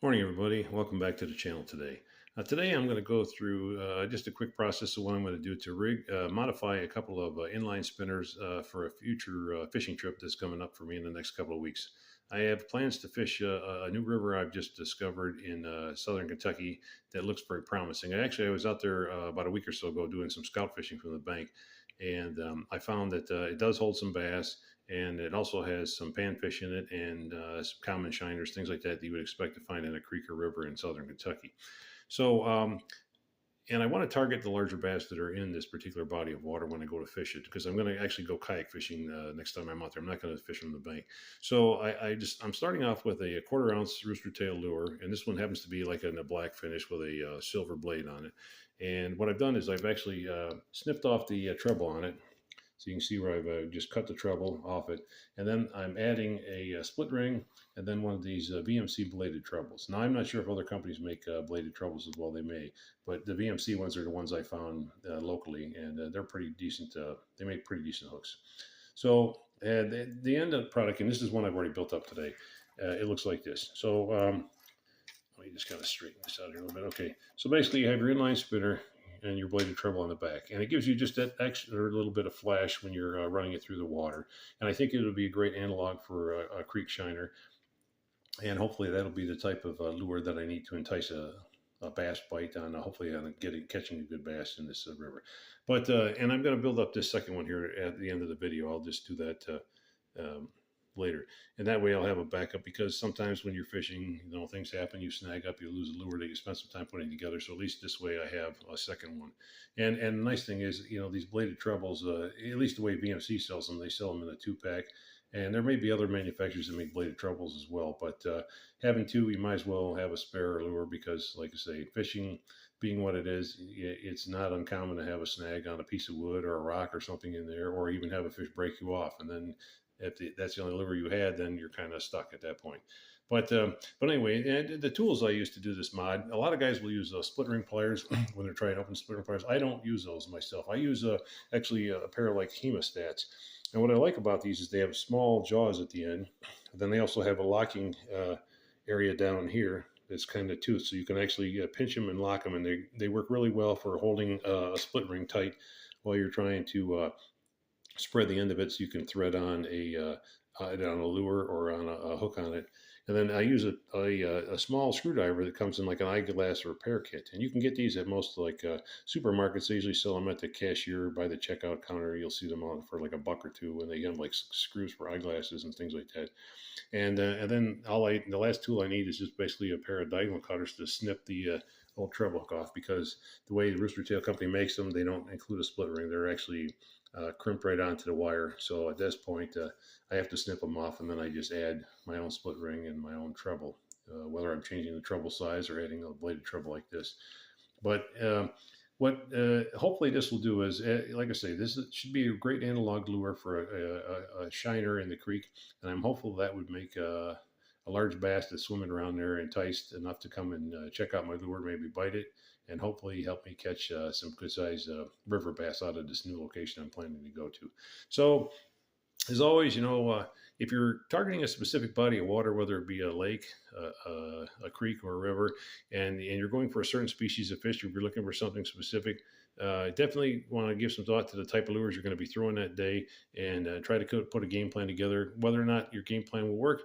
Morning, everybody. Welcome back to the channel today. Today, I'm going to go through just a quick process of what I'm going to do to modify a couple of inline spinners for a future fishing trip that's coming up for me in the next couple of weeks. I have plans to fish a new river I've just discovered in southern Kentucky that looks very promising. I was out there about a week or so ago doing some scout fishing from the bank, and I found that it does hold some bass, and it also has some panfish in it and some common shiners, things like that you would expect to find in a creek or river in southern Kentucky. So, and I want to target the larger bass that are in this particular body of water when I go to fish it, because I'm going to actually go kayak fishing next time I'm out there. I'm not going to fish from the bank. So I'm starting off with a quarter ounce rooster tail lure, and this one happens to be like in a black finish with a silver blade on it. And what I've done is I've actually snipped off the treble on it. So you can see where I've just cut the treble off it. And then I'm adding a split ring and then one of these VMC bladed trebles. Now, I'm not sure if other companies make bladed trebles as well. They may, but the VMC ones are the ones I found locally, and they're pretty decent. They make pretty decent hooks. So the end of the product, and this is one I've already built up today, it looks like this. So let me just kind of straighten this out here a little bit. Okay, so basically you have your inline spinner and your bladed treble on the back. And it gives you just that extra little bit of flash when you're running it through the water. And I think it'll be a great analog for a creek shiner. And hopefully that'll be the type of lure that I need to entice a bass bite on, hopefully on catching a good bass in this river. But, and I'm going to build up this second one here at the end of the video. I'll just do that later, and that way I'll have a backup, because sometimes when you're fishing, things happen, you snag up, you lose a lure that you spent some time putting together. So at least this way I have a second one. And the nice thing is, these bladed trebles, at least the way VMC sells them, they sell them in a 2-pack, and there may be other manufacturers that make bladed trebles as well, but having two, you might as well have a spare lure, because like I say, fishing being what it is, it's not uncommon to have a snag on a piece of wood or a rock or something in there, or even have a fish break you off, and then if that's the only lure you had, then you're kind of stuck at that point. But anyway, the tools I use to do this mod, a lot of guys will use split ring pliers when they're trying to open split ring pliers. I don't use those myself. I use actually a pair of like hemostats. And what I like about these is they have small jaws at the end. Then they also have a locking area down here that's kind of toothed, so you can actually pinch them and lock them, and they work really well for holding a split ring tight while you're trying to spread the end of it, so you can thread on a lure or on a hook on it. And then I use a small screwdriver that comes in like an eyeglass repair kit. And you can get these at most supermarkets. They usually sell them at the cashier by the checkout counter. You'll see them on for like $1 or $2, and they have like screws for eyeglasses and things like that. And then the last tool I need is just basically a pair of diagonal cutters to snip the old treble hook off, because the way the Rooster Tail Company makes them, they don't include a split ring. They're actually crimped right onto the wire. So at this point, I have to snip them off, and then I just add my own split ring and my own treble, whether I'm changing the treble size or adding a bladed treble like this. But what hopefully this will do is, like I say, this should be a great analog lure for a shiner in the creek, and I'm hopeful that would make a large bass that's swimming around there enticed enough to come and check out my lure, maybe bite it, and hopefully help me catch some good-sized river bass out of this new location I'm planning to go to. So, as always, if you're targeting a specific body of water, whether it be a lake, a creek, or a river, and you're going for a certain species of fish, if you're looking for something specific, definitely want to give some thought to the type of lures you're going to be throwing that day, and try to put a game plan together. Whether or not your game plan will work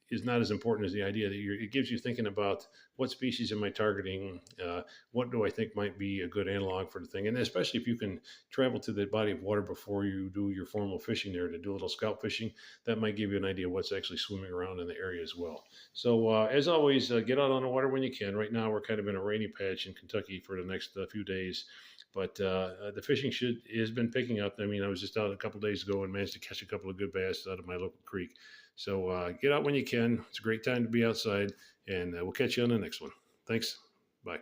is not as important as the idea that it gives you thinking about what species am I targeting, what do I think might be a good analog for the thing, and especially if you can travel to the body of water before you do your formal fishing there to do a little scout fishing, that might give you an idea of what's actually swimming around in the area as well. So as always, get out on the water when you can. Right now we're kind of in a rainy patch in Kentucky for the next few days, but the fishing has been picking up. I mean, I was just out a couple days ago and managed to catch a couple of good bass out of my local creek. So get out when you can. It's a great time to be outside, and we'll catch you on the next one. Thanks. Bye.